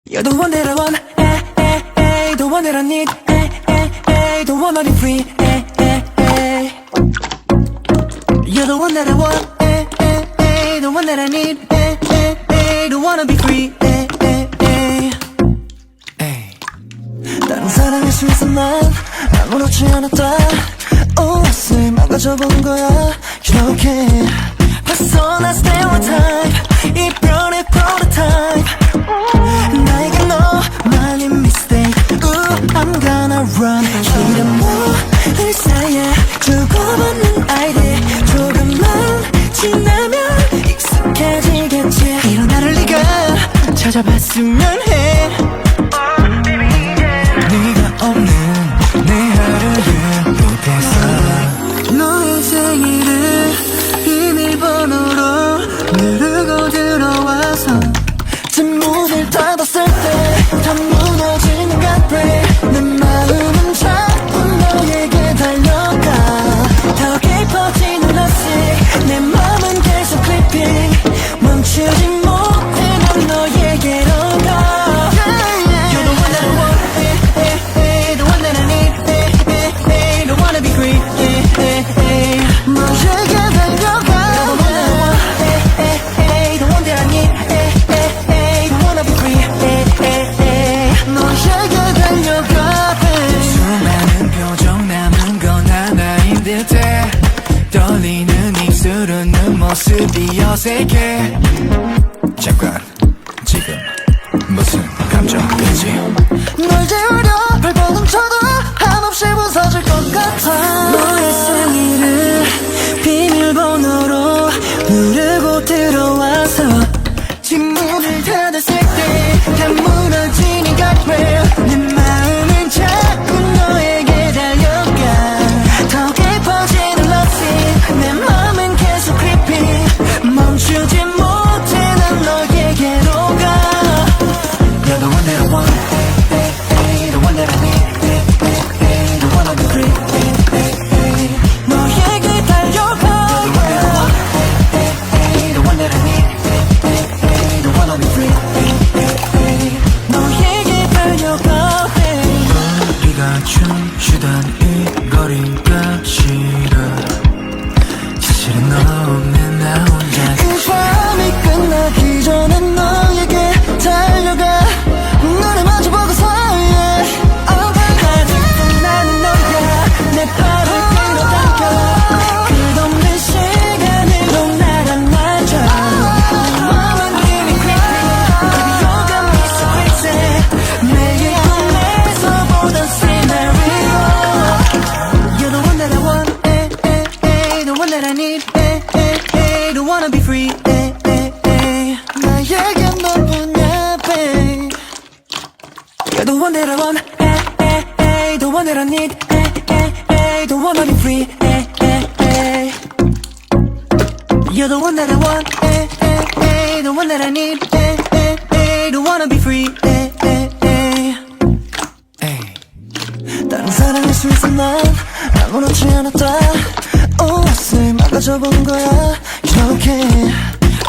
You're the one that I want, eh, eh, eh. The one that I need, eh, eh, eh. The one I'll be free, eh, eh, eh. You're the one that I want, eh, eh, eh. The one that I need, eh, eh, eh. The one I'll be free, eh, eh, eh. 다른 사랑할 수 있어 난 아무렇지 않았다. 옷을 망가져본 거야. You're okay. 벗어난 stereotype 이별의 prototype. 나에게 너만의 mistake. Ooh, I'm gonna run. 이런 모든 사이에 주고받는 아이들. 조금만 지나면 익숙해지겠지. 이런 나를 네가 찾아봤으면 해. 네가 없는 내 하루를 못했어. 너의 생일을 비밀번호로 누르고 들어와서 문을 닫았을 때 다 무너지는 gateway. 내 마음은 자꾸 너에게 달려가. 더 깊어지는 love. 내 맘은 계속 creeping. 멈추지 못해 난 너에게로 가. You're the one that I want, eh, eh, eh. The one that I need, eh, eh, eh. Don't wanna be free, eh, eh, eh. 너에게 달려가. You're the one that I want, eh, eh, eh. The one that I need, eh, eh, eh. Don't wanna be free, eh, eh, eh. 너에게 달려가, babe. 수많은 표정 남은 건 하나인 듯해. 떨리는 입술 웃는 모습이 어색해. 잠깐 지금 무슨 감정이지? 널 재우려 발버둥 쳐도 한없이 부서질 것 같아. 너의 생일을 비밀번호로 누르고 들어와서 문을 닫았을 때 다 무너지는 gateway. 내 마음은 자꾸 너에게 달려가. 더 깊어지는 love. 내 맘은 계속 creeping. 멈추지 못해 난 너에게로 가. You're the one that I want, eh, eh, eh. The one that I need, eh, eh, eh. The one I'll be free, eh, eh, eh. 너에게 달려가. You're the one that I want, eh, eh, eh. The one that I need, eh, eh, eh. The one I'll be free, eh, eh, eh. 너에게 달려가, babe. 우리가 춤추던 이 거리가 싫어. 사실은 너 없는 나 혼자. 이 밤이 끝나기 전에 너에게 달려가. 눈을 마주보고서 yeah. 아직도 나는 너야. 내 발을 끌어당겨. 끝없는 시간으로 나란 말자. 내 맘은 이미 creeping. Baby you got me so crazy. 매일 꿈에서보던 scenario. You're the one that I want, eh, eh, eh. The one that I need, eh, eh, eh. Don't wanna be free, eh, eh, eh. 나에게 너뿐이야, babe. You're the one that I want, eh, eh, eh. The one that I need, eh, eh, eh. Don't wanna be free, eh, eh, eh. You're the one that I want, eh, eh, eh. The one that I need, eh, eh, eh. Don't wanna be free, eh, eh, eh. 다른 사랑할 수 있어 난 아무렇지 않았다. 옷을 망가져본 거야. You're okay.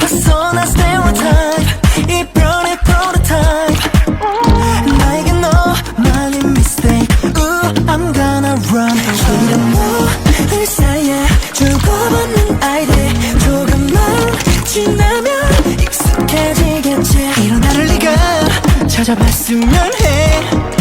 벗어난 stereotype 이별의 prototype. 나에게 너만의 mistake. Ooh, I'm gonna run. 이런 모든 사이에 주고받는 아이들. 조금만 지나면 익숙해지겠지. 이런 나를 네가 찾아봤으면 해.